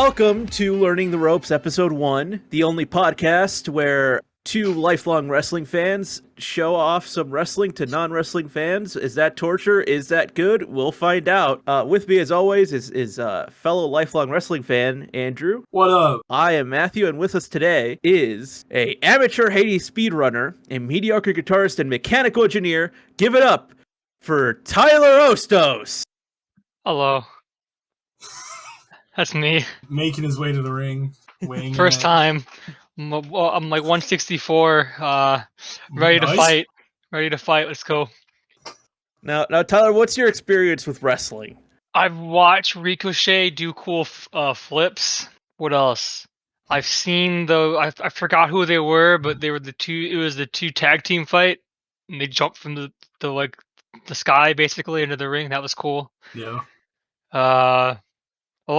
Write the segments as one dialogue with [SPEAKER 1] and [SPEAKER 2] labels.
[SPEAKER 1] Welcome to Learning the Ropes, Episode 1, the only podcast where two lifelong wrestling fans show off some wrestling to non-wrestling fans. Is that torture? Is that good? We'll find out. With me, as always, is fellow lifelong wrestling fan, Andrew.
[SPEAKER 2] What up?
[SPEAKER 1] I am Matthew, and with us today is a amateur Hades speedrunner, a mediocre guitarist, and mechanical engineer. Give it up for Tyler Ostos.
[SPEAKER 3] Hello. That's me.
[SPEAKER 2] Making his way to the ring.
[SPEAKER 3] First time. I'm like 164. Ready to fight. Ready to fight. Let's go.
[SPEAKER 1] Now, Tyler, what's your experience with wrestling?
[SPEAKER 3] I've watched Ricochet do cool flips. What else? I've seen I forgot who they were, but they were the two. It was the two tag team fight, and they jumped from the sky basically into the ring. That was cool.
[SPEAKER 2] Yeah.
[SPEAKER 3] I've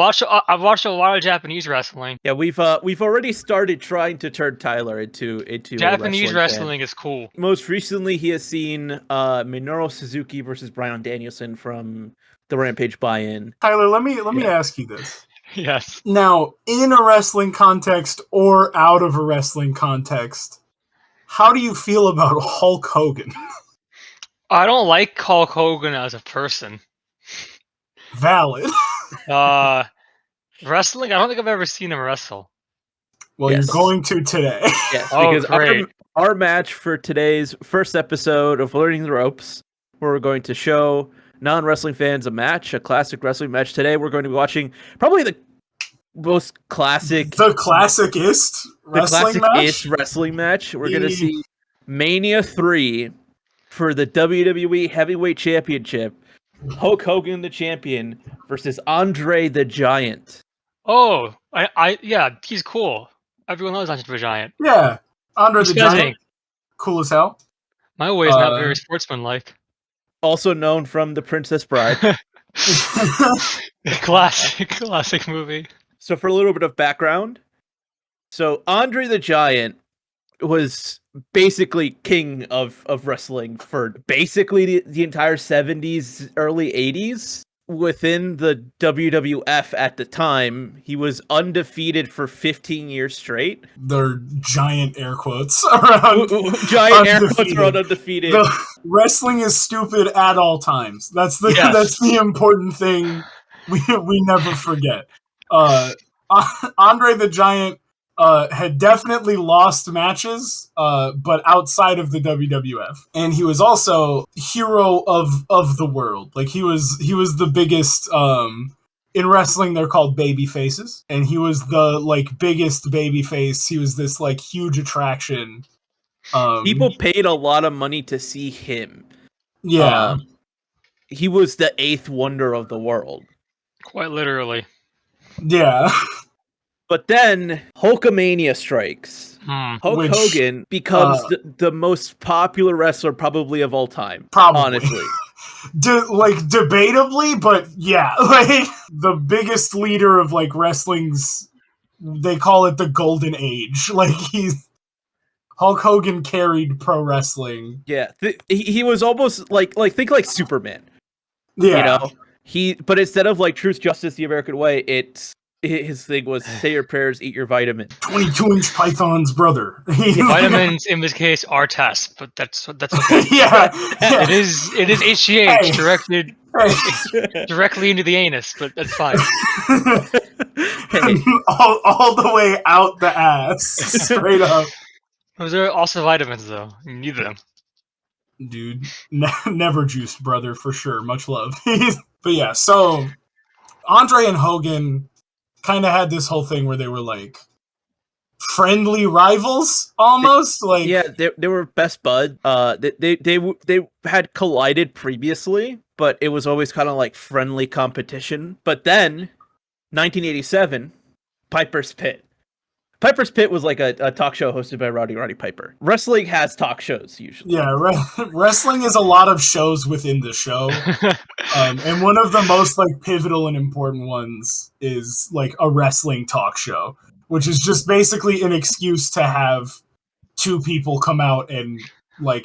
[SPEAKER 3] watched a lot of Japanese wrestling.
[SPEAKER 1] Yeah, we've already started trying to turn Tyler into
[SPEAKER 3] Japanese
[SPEAKER 1] a
[SPEAKER 3] wrestling is cool.
[SPEAKER 1] Most recently, he has seen Minoru Suzuki versus Bryan Danielson from the Rampage buy-in.
[SPEAKER 2] Tyler, let me ask you this.
[SPEAKER 3] Yes.
[SPEAKER 2] Now, in a wrestling context or out of a wrestling context, how do you feel about Hulk Hogan?
[SPEAKER 3] I don't like Hulk Hogan as a person.
[SPEAKER 2] Valid.
[SPEAKER 3] Wrestling? I don't think I've ever seen him wrestle.
[SPEAKER 2] Well,
[SPEAKER 1] Yes.
[SPEAKER 2] You're going to today.
[SPEAKER 1] Yes,
[SPEAKER 3] Oh,
[SPEAKER 1] because
[SPEAKER 3] great.
[SPEAKER 1] our match for today's first episode of Learning the Ropes, where we're going to show non-wrestling fans a classic wrestling match. Today, we're going to be watching probably the most classic,
[SPEAKER 2] The classicist
[SPEAKER 1] wrestling match. We're going to see Mania 3 for the WWE Heavyweight Championship. Hulk Hogan, the champion, versus Andre the Giant.
[SPEAKER 3] Oh, yeah, he's cool. Everyone knows Andre the Giant.
[SPEAKER 2] Yeah. Andre the
[SPEAKER 3] He's amazing.
[SPEAKER 2] Giant. Cool as hell.
[SPEAKER 3] My way is not very sportsmanlike.
[SPEAKER 1] Also known from The Princess Bride.
[SPEAKER 3] Classic movie.
[SPEAKER 1] So for a little bit of background, so Andre the Giant was basically king of wrestling for basically the entire 70s, early 80s. Within the WWF at the time, he was undefeated for 15 years straight.
[SPEAKER 2] They're giant air quotes around.
[SPEAKER 1] Giant air quotes around undefeated.
[SPEAKER 2] Wrestling is stupid at all times. That's the important thing we never forget. Andre the Giant had definitely lost matches, but outside of the WWF, and he was also hero of the world. Like he was the biggest. In wrestling, they're called baby faces, and he was the biggest baby face. He was this huge attraction.
[SPEAKER 1] People paid a lot of money to see him.
[SPEAKER 2] Yeah,
[SPEAKER 1] he was the eighth wonder of the world.
[SPEAKER 3] Quite literally.
[SPEAKER 2] Yeah.
[SPEAKER 1] But then Hulkamania strikes. Hulk Hogan becomes the most popular wrestler probably of all time.
[SPEAKER 2] Probably.
[SPEAKER 1] Honestly.
[SPEAKER 2] Debatably, but yeah. The biggest leader of wrestling's, they call it the golden age. Hulk Hogan carried pro wrestling.
[SPEAKER 1] Yeah. He was almost think like Superman.
[SPEAKER 2] Yeah.
[SPEAKER 1] But instead of Truth, Justice, the American Way, his thing was say your prayers, eat your vitamin.
[SPEAKER 2] 22-inch python's brother.
[SPEAKER 3] Vitamins in this case are tests, but that's okay.
[SPEAKER 2] Yeah.
[SPEAKER 3] It is HGH directly into the anus, but that's fine.
[SPEAKER 2] all the way out the ass, straight up.
[SPEAKER 3] Those are also vitamins, though. You need them.
[SPEAKER 2] Dude, never juiced, brother, for sure. Much love. But yeah, so Andre and Hogan kind of had this whole thing where they were friendly rivals almost.
[SPEAKER 1] They were best bud. They had collided previously, but it was always kind of friendly competition. But then 1987, Piper's Pit. Piper's Pit was a talk show hosted by Roddy Piper. Wrestling has talk shows usually.
[SPEAKER 2] Yeah, wrestling is a lot of shows within the show. And one of the most pivotal and important ones is a wrestling talk show, which is just basically an excuse to have two people come out and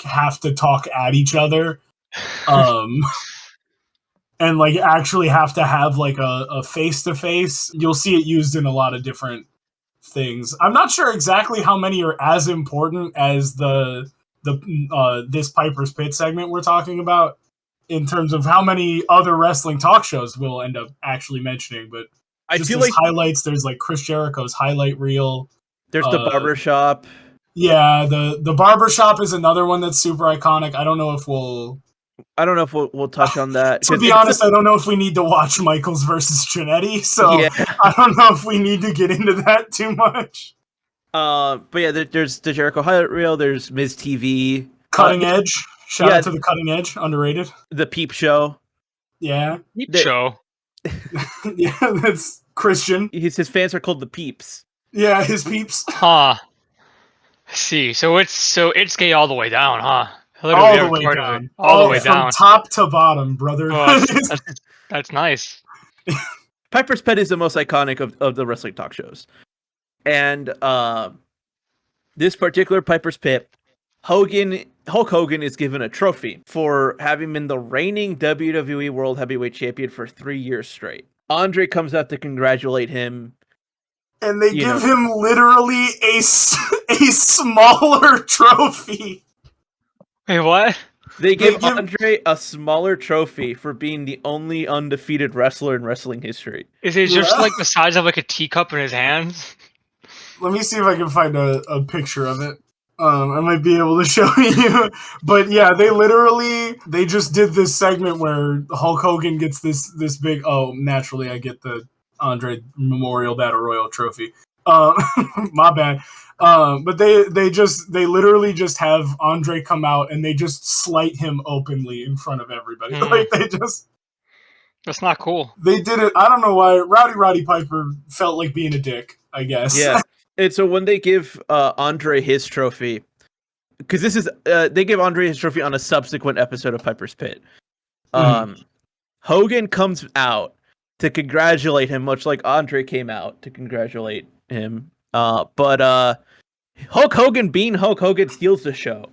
[SPEAKER 2] have to talk at each other. and like actually have to have like a face-to-face. You'll see it used in a lot of different things. I'm not sure exactly how many are as important as the this Piper's Pit segment we're talking about, in terms of how many other wrestling talk shows we'll end up actually mentioning. But
[SPEAKER 1] I
[SPEAKER 2] just
[SPEAKER 1] feel
[SPEAKER 2] as
[SPEAKER 1] like
[SPEAKER 2] highlights, there's like Chris Jericho's highlight reel.
[SPEAKER 1] there's the barbershop.
[SPEAKER 2] Yeah, the barbershop is another one that's super iconic. I don't know if we'll
[SPEAKER 1] touch on that.
[SPEAKER 2] To be honest, I don't know if we need to watch Michaels versus Trinetti, so
[SPEAKER 1] Yeah.
[SPEAKER 2] I don't know if we need to get into that too much.
[SPEAKER 1] But yeah, there's the Jericho highlight reel. There's Miz TV,
[SPEAKER 2] Cutting Edge. Shout out to the Cutting Edge, underrated.
[SPEAKER 1] The Peep Show.
[SPEAKER 2] Yeah.
[SPEAKER 3] Peep Show.
[SPEAKER 2] Yeah, that's Christian.
[SPEAKER 1] His fans are called the Peeps.
[SPEAKER 2] Yeah, his peeps.
[SPEAKER 3] Huh. See, so it's gay all the way down, huh?
[SPEAKER 2] All the way down.
[SPEAKER 3] All the way down.
[SPEAKER 2] From top to bottom, brother.
[SPEAKER 3] Oh, that's nice.
[SPEAKER 1] Piper's Pit is the most iconic of the wrestling talk shows. And this particular Piper's Pit, Hulk Hogan is given a trophy for having been the reigning WWE World Heavyweight Champion for 3 years straight. Andre comes out to congratulate him.
[SPEAKER 2] And they give him literally a smaller trophy.
[SPEAKER 3] Wait, what?
[SPEAKER 1] They give Andre a smaller trophy for being the only undefeated wrestler in wrestling history.
[SPEAKER 3] Is it just like the size of like a teacup in his hands?
[SPEAKER 2] Let me see if I can find a picture of it. I might be able to show you. But yeah, they just did this segment where Hulk Hogan gets this big, naturally I get the Andre Memorial Battle Royal trophy. My bad. But they literally just have Andre come out and they just slight him openly in front of everybody. Like
[SPEAKER 3] That's not cool.
[SPEAKER 2] They did it. I don't know why. Roddy Piper felt like being a dick, I guess.
[SPEAKER 1] Yeah. And so when they give Andre his trophy, because this is they give Andre his trophy on a subsequent episode of Piper's Pit. Hogan comes out to congratulate him, much like Andre came out to congratulate him. But Hulk Hogan, being Hulk Hogan, steals the show.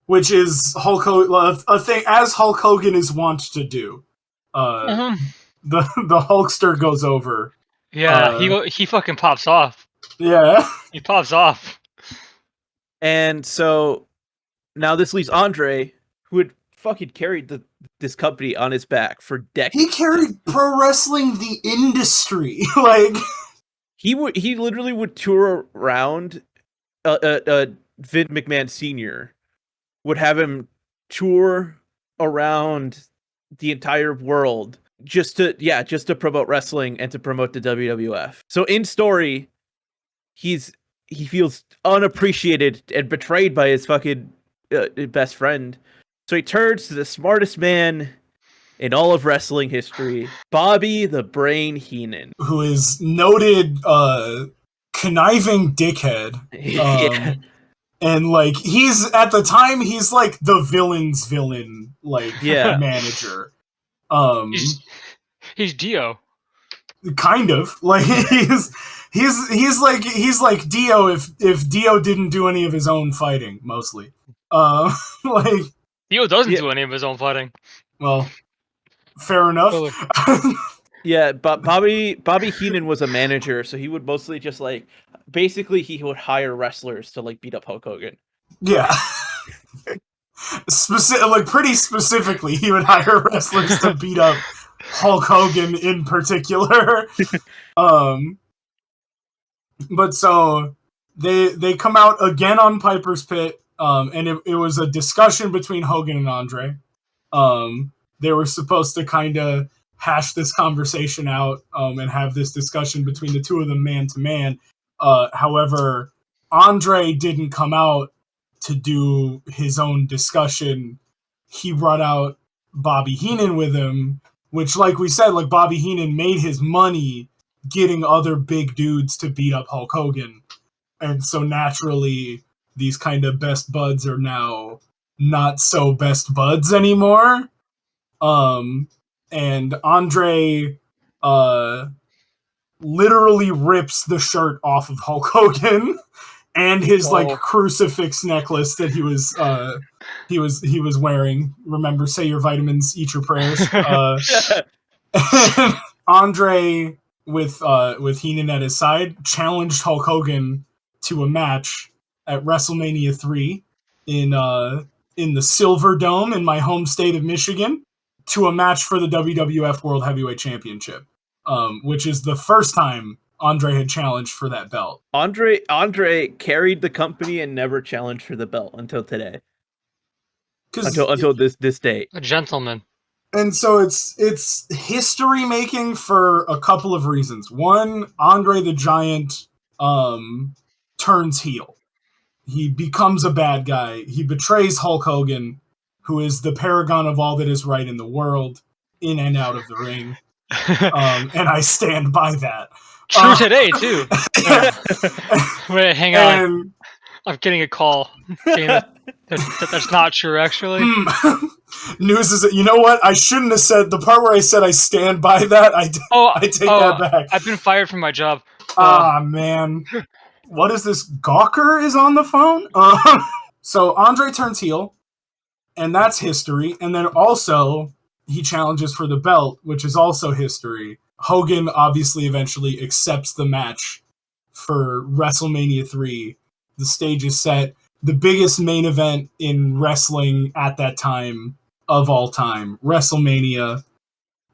[SPEAKER 2] Which is Hulk Hogan, a thing as Hulk Hogan is wont to do. The Hulkster goes over.
[SPEAKER 3] Yeah, he fucking pops off.
[SPEAKER 2] Yeah.
[SPEAKER 3] He pops off.
[SPEAKER 1] And so now this leaves Andre, who had fucking carried this company on his back for decades.
[SPEAKER 2] He carried pro wrestling the industry. Like
[SPEAKER 1] he literally would tour around. Vince McMahon Sr. would have him tour around the entire world just to promote wrestling and to promote the WWF. So in story, he feels unappreciated and betrayed by his fucking best friend. So he turns to the smartest man in all of wrestling history, Bobby the Brain Heenan,
[SPEAKER 2] who is noted conniving dickhead.
[SPEAKER 1] Yeah.
[SPEAKER 2] And like he's at the time he's like the villain's villain, like manager.
[SPEAKER 3] He's Dio.
[SPEAKER 2] Kind of like he's like Dio if Dio didn't do any of his own fighting, mostly. Like
[SPEAKER 3] Dio doesn't do any of his own fighting.
[SPEAKER 2] Well, fair enough.
[SPEAKER 1] Yeah, but Bobby Heenan was a manager, so he would mostly just like basically he would hire wrestlers to like beat up Hulk Hogan.
[SPEAKER 2] Yeah. Pretty specifically, he would hire wrestlers to beat up Hulk Hogan in particular. But so they come out again on Piper's Pit, and it was a discussion between Hogan and Andre. They were supposed to kind of hash this conversation out and have this discussion between the two of them man to man. However, Andre didn't come out to do his own discussion. He brought out Bobby Heenan with him, which, like we said, like Bobby Heenan made his money getting other big dudes to beat up Hulk Hogan. And so naturally, these kind of best buds are now not so best buds anymore. And Andre literally rips the shirt off of Hulk Hogan and his like crucifix necklace that he was he was wearing. Remember, say your vitamins, eat your prayers. Andre, with Heenan at his side, challenged Hulk Hogan to a match at WrestleMania 3 in the Silver Dome in my home state of Michigan, to a match for the WWF World Heavyweight Championship, which is the first time Andre had challenged for that belt.
[SPEAKER 1] Andre carried the company and never challenged for the belt until today. Until this date.
[SPEAKER 3] A gentleman.
[SPEAKER 2] And so it's history making for a couple of reasons. One, Andre the Giant turns heel. He becomes a bad guy. He betrays Hulk Hogan, who is the paragon of all that is right in the world, in and out of the ring. And I stand by that.
[SPEAKER 3] True today, too. Wait, hang on. I'm getting a call. That's not true, actually.
[SPEAKER 2] News is that, you know what? I shouldn't have said the part where I said I stand by that. I take that back.
[SPEAKER 3] I've been fired from my job.
[SPEAKER 2] Man. What is this? Gawker is on the phone? So Andre turns heel, and that's history. And then also, he challenges for the belt, which is also history. Hogan obviously eventually accepts the match for WrestleMania 3. The stage is set. The biggest main event in wrestling at that time, of all time. WrestleMania.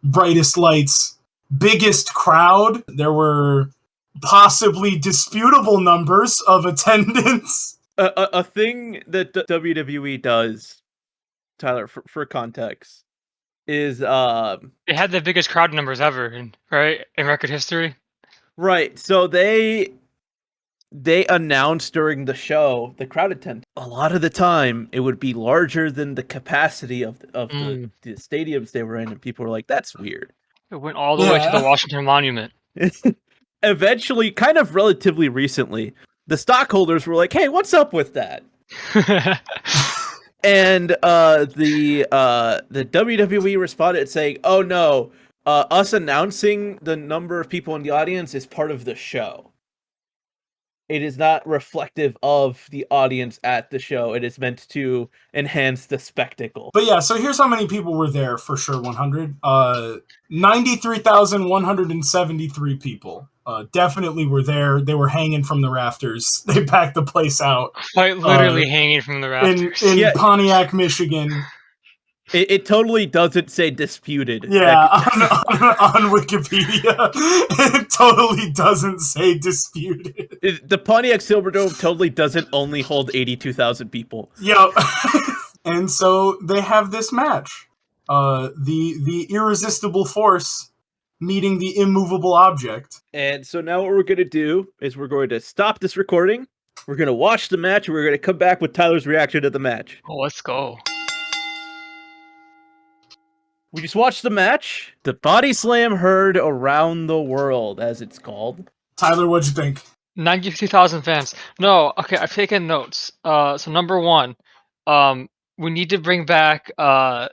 [SPEAKER 2] Brightest lights. Biggest crowd. There were possibly disputable numbers of attendance.
[SPEAKER 1] A thing that WWE does, Tyler, for context, is
[SPEAKER 3] they had the biggest crowd numbers ever in record history. Right.
[SPEAKER 1] So they announced during the show the crowd attendance. A lot of the time, it would be larger than the capacity of the stadiums they were in, and people were like, "That's weird."
[SPEAKER 3] It went all the way to the Washington Monument.
[SPEAKER 1] Eventually, kind of relatively recently, the stockholders were like, "Hey, what's up with that?" And the WWE responded saying, "Oh no, us announcing the number of people in the audience is part of the show. It is not reflective of the audience at the show. It is meant to enhance the spectacle."
[SPEAKER 2] But yeah, so here's how many people were there for sure. 100, 93,173 people. Definitely were there. They were hanging from the rafters. They packed the place out.
[SPEAKER 3] Quite literally hanging from the rafters.
[SPEAKER 2] In Pontiac, Michigan.
[SPEAKER 1] It totally doesn't say disputed.
[SPEAKER 2] Yeah, on Wikipedia, it totally doesn't say disputed.
[SPEAKER 1] The Pontiac Silverdome totally doesn't only hold 82,000 people.
[SPEAKER 2] Yep. And so they have this match. The irresistible force meeting the immovable object.
[SPEAKER 1] And so now what we're going to do is we're going to stop this recording. We're going to watch the match. And we're going to come back with Tyler's reaction to the match.
[SPEAKER 3] Oh, let's go.
[SPEAKER 1] We just watched the match. The Bodyslam heard around the world, as it's called.
[SPEAKER 2] Tyler, what'd you think?
[SPEAKER 3] 92,000 fans. No, okay, I've taken notes. So number one, we need to bring back the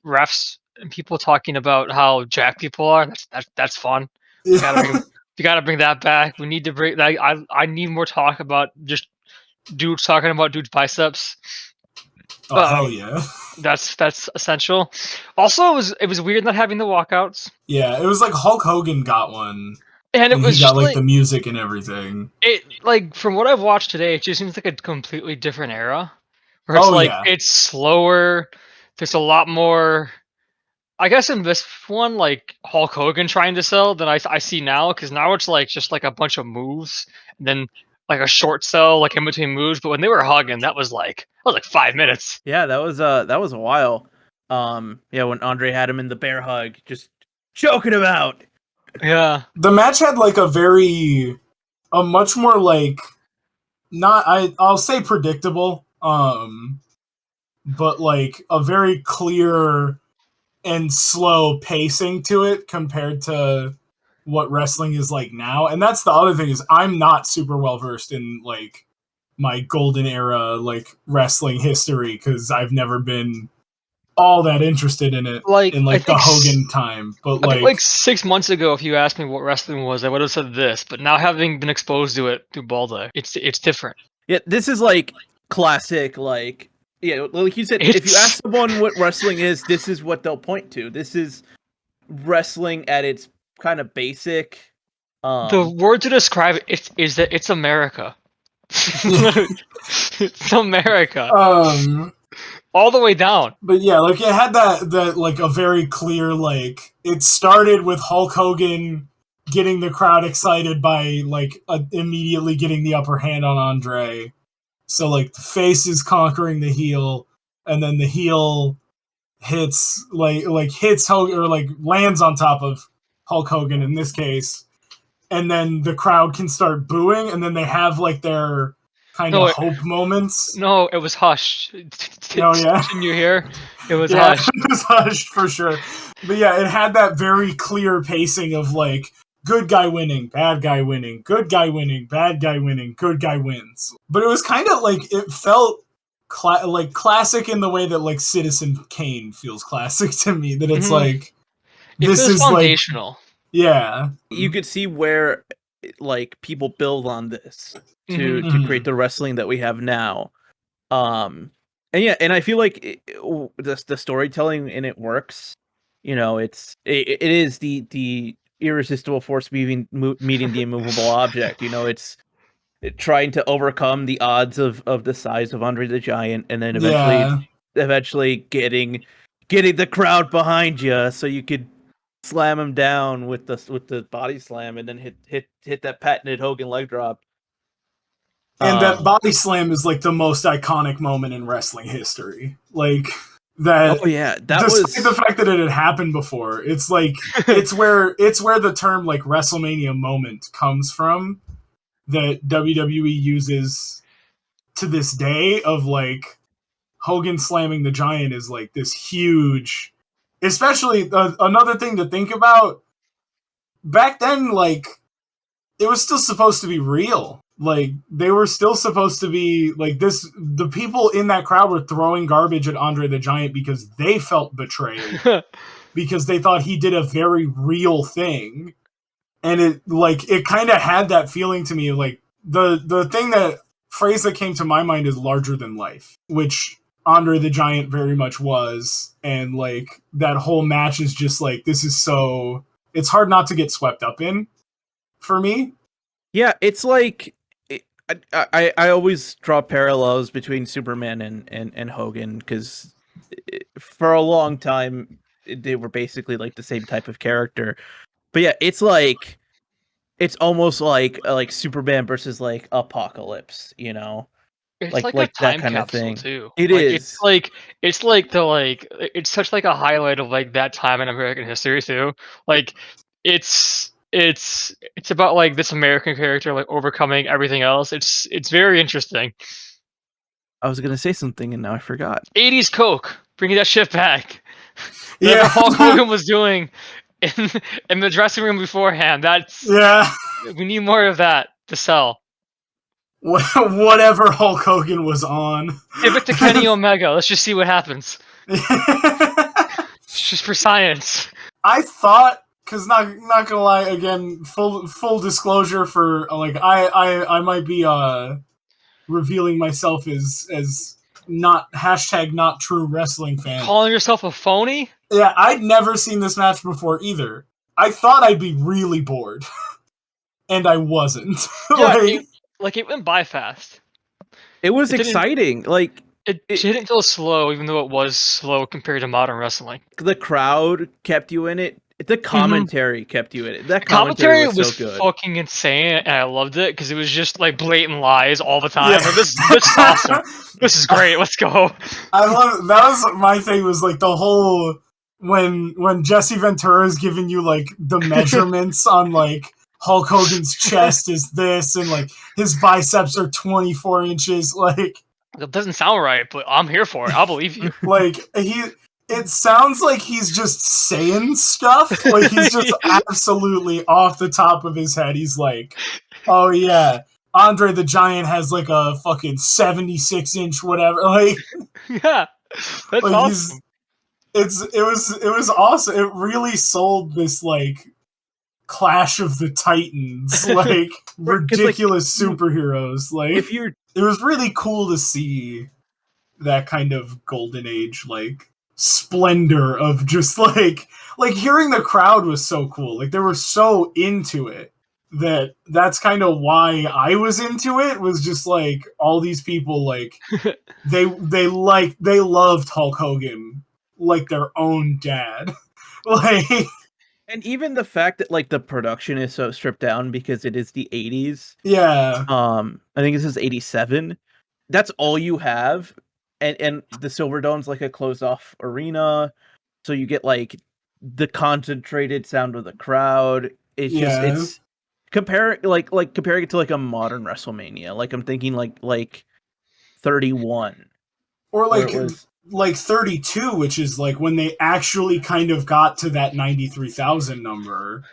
[SPEAKER 3] refs and people talking about how jacked people are. That's fun. You gotta bring that back. We need to bring. I need more talk about just dudes talking about dudes' biceps.
[SPEAKER 2] Oh hell yeah!
[SPEAKER 3] That's essential. Also, it was weird not having the walkouts.
[SPEAKER 2] Yeah, it was like Hulk Hogan got one,
[SPEAKER 3] and it was
[SPEAKER 2] he got like the music and everything.
[SPEAKER 3] It from what I've watched today, it just seems like a completely different era. Where it's it's slower. There's a lot more. I guess in this one, like Hulk Hogan trying to sell than I see now, because now it's like just like a bunch of moves, and then like a short sell like in between moves. But when they were hugging, that was like 5 minutes.
[SPEAKER 1] Yeah, that was a while. When Andre had him in the bear hug, just choking him out.
[SPEAKER 3] Yeah,
[SPEAKER 2] the match had like a much more like I'll say predictable, but like a very clear and slow pacing to it compared to what wrestling is like now. And that's the other thing, is I'm not super well versed in like my golden era like wrestling history, because I've never been all that interested in it in like the Hogan time. But
[SPEAKER 3] I think like 6 months ago, if you asked me what wrestling was, I would have said this. But now, having been exposed to it through Baldo, it's different.
[SPEAKER 1] Yeah, this is like classic like Yeah, like you said, if you
[SPEAKER 3] It's-
[SPEAKER 1] ask someone what wrestling is, this is what they'll point to. This is wrestling at its kind of basic.
[SPEAKER 3] The word to describe it is that it's America. It's America. All the way down.
[SPEAKER 2] But yeah, like it had that like a very clear like it started with Hulk Hogan getting the crowd excited by like immediately getting the upper hand on Andre. So like the face is conquering the heel, and then the heel hits hits Hogan or like lands on top of Hulk Hogan in this case, and then the crowd can start booing, and then they have like their kind of hope moments.
[SPEAKER 3] No, it was hushed.
[SPEAKER 2] Oh yeah,
[SPEAKER 3] didn't you hear? It was
[SPEAKER 2] yeah,
[SPEAKER 3] hushed.
[SPEAKER 2] it was hushed for sure. But yeah, it had that very clear pacing of like good guy winning, bad guy winning, good guy winning, bad guy winning, good guy wins. But it was kind of like it felt like classic in the way that like Citizen Kane feels classic to me. That it's like this is
[SPEAKER 3] foundational.
[SPEAKER 2] Like, yeah,
[SPEAKER 1] you could see where like people build on this to create the wrestling that we have now. And yeah, and I feel like the storytelling in it works. You know, it is the irresistible force meeting the immovable object. You know, it's trying to overcome the odds of the size of Andre the Giant, and then eventually getting the crowd behind you, so you could slam him down with the body slam, and then hit that patented Hogan leg drop.
[SPEAKER 2] And that body slam is like the most iconic moment in wrestling history. Like that.
[SPEAKER 1] Oh yeah, that
[SPEAKER 2] despite the fact that it had happened before, it's like it's where the term like WrestleMania moment comes from. That WWE uses to this day of like Hogan slamming the Giant is like this huge. Especially another thing to think about. Back then, like it was still supposed to be real. Like they were still supposed to be like this. The people in that crowd were throwing garbage at Andre the Giant because they felt betrayed because they thought he did a very real thing, and it kind of had that feeling to me. Like the phrase that came to my mind is larger than life, which Andre the Giant very much was, and like that whole match is just like this is so. It's hard not to get swept up in. For me,
[SPEAKER 1] yeah, it's like I always draw parallels between Superman and Hogan because for a long time they were basically like the same type of character. But yeah, it's like it's almost like Superman versus like Apocalypse, you know,
[SPEAKER 3] It's
[SPEAKER 1] like
[SPEAKER 3] a time
[SPEAKER 1] that kind of
[SPEAKER 3] capsule
[SPEAKER 1] thing.
[SPEAKER 3] too.
[SPEAKER 1] It
[SPEAKER 3] like,
[SPEAKER 1] is.
[SPEAKER 3] It's such like a highlight of like that time in American history too. Like it's about like this American character like overcoming everything else. It's very interesting.
[SPEAKER 1] I was gonna say something and now I forgot.
[SPEAKER 3] 80s Coke, bringing that shit back.
[SPEAKER 2] yeah.
[SPEAKER 3] Whatever Hulk Hogan was doing in the dressing room beforehand. We need more of that to sell.
[SPEAKER 2] Whatever Hulk Hogan was on.
[SPEAKER 3] Give it to Kenny Omega. Let's just see what happens. It's just for science.
[SPEAKER 2] I thought, because not gonna lie, again, full disclosure for like I might be revealing myself as not #not true wrestling fan.
[SPEAKER 3] Calling yourself a phony?
[SPEAKER 2] Yeah, I'd never seen this match before either. I thought I'd be really bored, and I wasn't.
[SPEAKER 3] Yeah, it went by fast.
[SPEAKER 1] It was exciting. Like
[SPEAKER 3] it didn't feel slow, even though it was slow compared to modern wrestling.
[SPEAKER 1] The crowd kept you in it. The commentary kept you in it. That
[SPEAKER 3] commentary
[SPEAKER 1] was so good.
[SPEAKER 3] Fucking insane, and I loved it because it was just like blatant lies all the time. Yeah. Like, this is awesome. This is great. Let's go.
[SPEAKER 2] I love that. Was my thing. Was like the whole when Jesse Ventura is giving you like the measurements on like Hulk Hogan's chest is this, and like his biceps are 24 inches. Like
[SPEAKER 3] it doesn't sound right, but I'm here for it. I'll believe you.
[SPEAKER 2] Like it sounds like he's just saying stuff. Like he's just absolutely off the top of his head. He's like, oh yeah, Andre the Giant has like a fucking 76-inch whatever. Like
[SPEAKER 3] yeah, that's
[SPEAKER 2] like
[SPEAKER 3] awesome.
[SPEAKER 2] It was awesome. It really sold this like Clash of the Titans, like ridiculous superheroes. Like
[SPEAKER 1] if you're,
[SPEAKER 2] it was really cool to see that kind of golden age, like, splendor of just like hearing the crowd was so cool. Like, they were so into it that's kind of why I was into it, was just like all these people, like, they loved Hulk Hogan like their own dad. Like,
[SPEAKER 1] And even the fact that like the production is so stripped down because it is the 80s.
[SPEAKER 2] yeah.
[SPEAKER 1] I think this is 87. That's all you have. And the Silverdome's like a closed off arena. So you get like the concentrated sound of the crowd. It's comparing it to like a modern WrestleMania. Like I'm thinking like 31.
[SPEAKER 2] Or
[SPEAKER 1] where it was
[SPEAKER 2] like 32, which is like when they actually kind of got to that 93,000 number.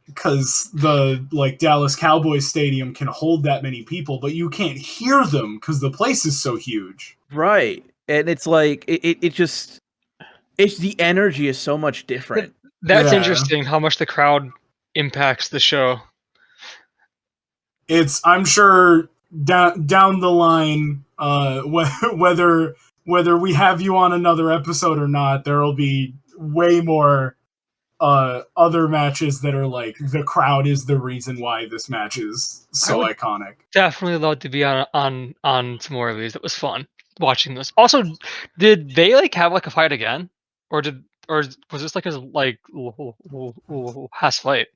[SPEAKER 2] Because the like Dallas Cowboys Stadium can hold that many people, but you can't hear them because the place is so huge.
[SPEAKER 1] Right. And it's like it's the energy is so much different.
[SPEAKER 3] That's
[SPEAKER 2] Yeah.
[SPEAKER 3] interesting how much the crowd impacts the show.
[SPEAKER 2] I'm sure down the line, whether we have you on another episode or not, there will be way more other matches that are like the crowd is the reason why this match is so iconic.
[SPEAKER 3] Definitely allowed to be on some more of these. It was fun watching this. Also, did they like have like a fight again, or was this like a last fight?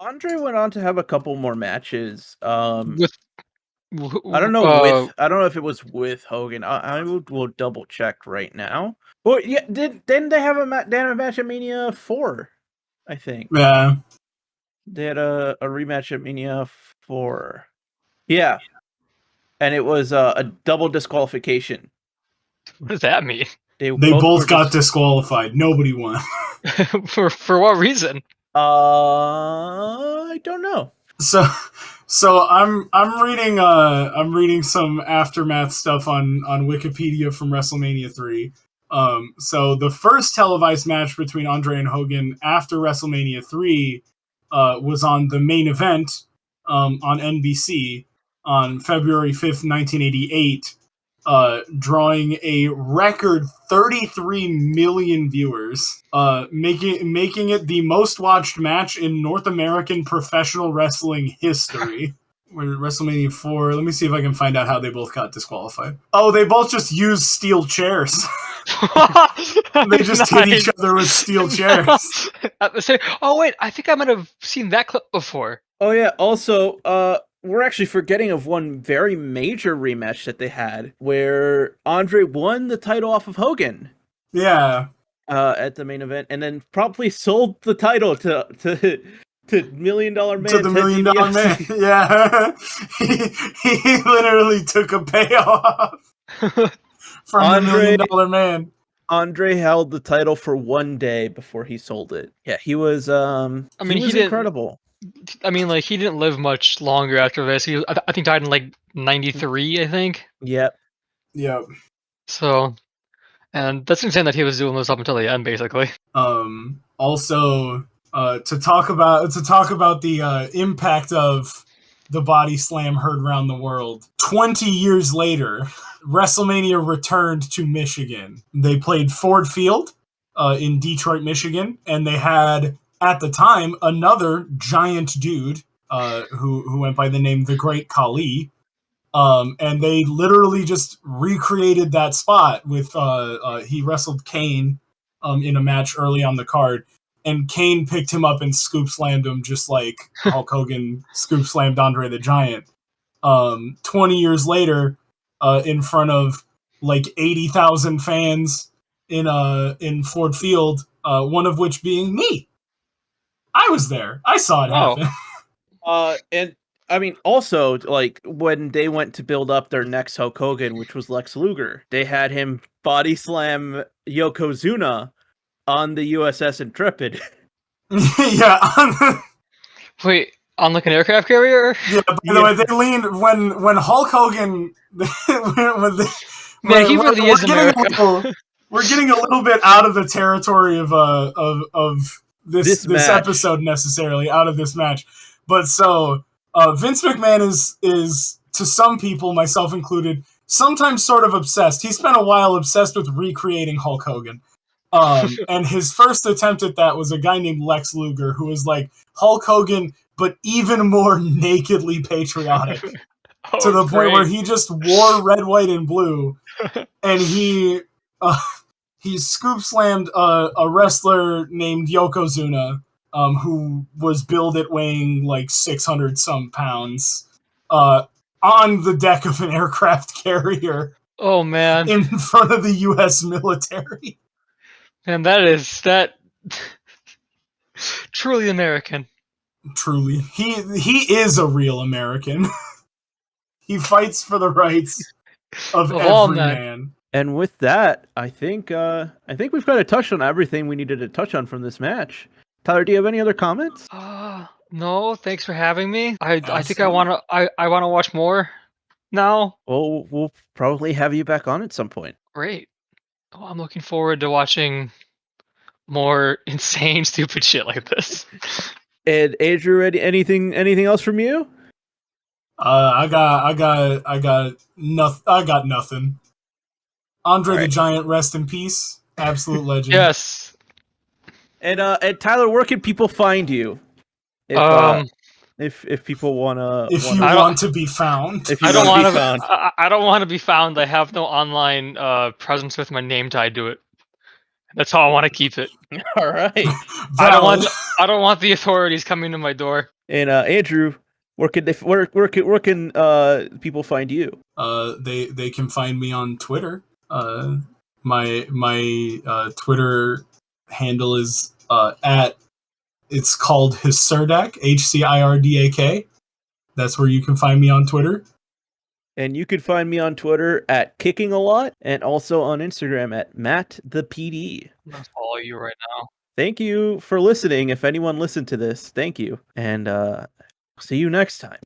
[SPEAKER 1] Andre went on to have a couple more matches.
[SPEAKER 3] With
[SPEAKER 1] I don't know if it was with Hogan. I will double check right now. Well, yeah, didn't they have a match at Mania 4? I think.
[SPEAKER 2] Yeah.
[SPEAKER 1] They had a rematch at Mania 4. Yeah. And it was a double disqualification.
[SPEAKER 3] What does that mean?
[SPEAKER 2] They both got disqualified. Nobody won.
[SPEAKER 3] For what reason?
[SPEAKER 1] I don't know.
[SPEAKER 2] So I'm reading some aftermath stuff on Wikipedia from WrestleMania 3. So the first televised match between Andre and Hogan after WrestleMania 3 was on the Main Event on NBC on February 5th, 1988, drawing a record 33 million viewers, making it the most watched match in North American professional wrestling history. WrestleMania 4, let me see if I can find out how they both got disqualified. Oh, they both just used steel chairs. They just hit each other with steel chairs.
[SPEAKER 3] Oh wait, I think I might have seen that clip before.
[SPEAKER 1] Oh yeah, also, we're actually forgetting of one very major rematch that they had where Andre won the title off of Hogan.
[SPEAKER 2] Yeah.
[SPEAKER 1] At the Main Event, and then promptly sold the title to $1 Million Man.
[SPEAKER 2] To the $1 Million Man. Yeah. he literally took a payoff from the $1 Million Man.
[SPEAKER 1] Andre held the title for one day before he sold it. Yeah, he was he was incredible.
[SPEAKER 3] I mean, like, he didn't live much longer after this. I think died in like 93, I think.
[SPEAKER 1] Yep.
[SPEAKER 3] So, and that's insane that he was doing this up until the end, basically.
[SPEAKER 2] Also, to talk about the impact of the Bodyslam heard around the world. 20 years later, WrestleMania returned to Michigan. They played Ford Field in Detroit, Michigan, and they had, at the time, another giant dude who went by the name The Great Khali. And they literally just recreated that spot with he wrestled Kane in a match early on the card, and Kane picked him up and scoop slammed him just like Hulk Hogan scoop slammed Andre the Giant. 20 years later, in front of like 80,000 fans in Ford Field, one of which being me. I was there. I saw it happen.
[SPEAKER 1] And I mean, also, like, when they went to build up their next Hulk Hogan, which was Lex Luger, they had him body slam Yokozuna on the USS Intrepid.
[SPEAKER 2] Yeah.
[SPEAKER 3] Wait, on like an aircraft carrier?
[SPEAKER 2] Yeah, by the way, they leaned when Hulk Hogan.
[SPEAKER 3] Man, he really is America.
[SPEAKER 2] We're getting a little bit out of the territory of this episode necessarily, out of this match. But so Vince McMahon is to some people, myself included, sometimes sort of obsessed. He spent a while obsessed with recreating Hulk Hogan. And his first attempt at that was a guy named Lex Luger, who was like Hulk Hogan, but even more nakedly patriotic. To the point where he just wore red, white, and blue, and he scoop slammed a wrestler named Yokozuna, who was billed at weighing like 600 some pounds, on the deck of an aircraft carrier.
[SPEAKER 3] Oh man!
[SPEAKER 2] In front of the U.S. military.
[SPEAKER 3] Man, that truly American.
[SPEAKER 2] Truly, he is a real American. He fights for the rights of every man.
[SPEAKER 1] And with that, I think we've kind of touched on everything we needed to touch on from this match. Tyler, do you have any other comments?
[SPEAKER 3] No, thanks for having me. I think I want to watch more now.
[SPEAKER 1] Well, we'll probably have you back on at some point.
[SPEAKER 3] Great. Oh, I'm looking forward to watching more insane, stupid shit like this.
[SPEAKER 1] And Andrew, anything else from you?
[SPEAKER 2] I got nothing. Andre the Giant, rest in peace. Absolute legend.
[SPEAKER 3] Yes.
[SPEAKER 1] And Tyler, where can people find you? If people wanna,
[SPEAKER 2] want to be found.
[SPEAKER 3] I don't want to be found. I don't want to be found. I have no online presence with my name tied to it. That's how I want to keep it.
[SPEAKER 1] All right.
[SPEAKER 3] I don't want the authorities coming to my door.
[SPEAKER 1] And Andrew, where can people find you?
[SPEAKER 2] They can find me on Twitter. My Twitter handle is it's called Hcirdak, HCIRDAK. That's where you can find me on Twitter.
[SPEAKER 1] And you could find me on Twitter at Kicking a Lot, and also on Instagram at MattThePD.
[SPEAKER 3] I'll follow you right now.
[SPEAKER 1] Thank you for listening. If anyone listened to this, thank you. And see you next time.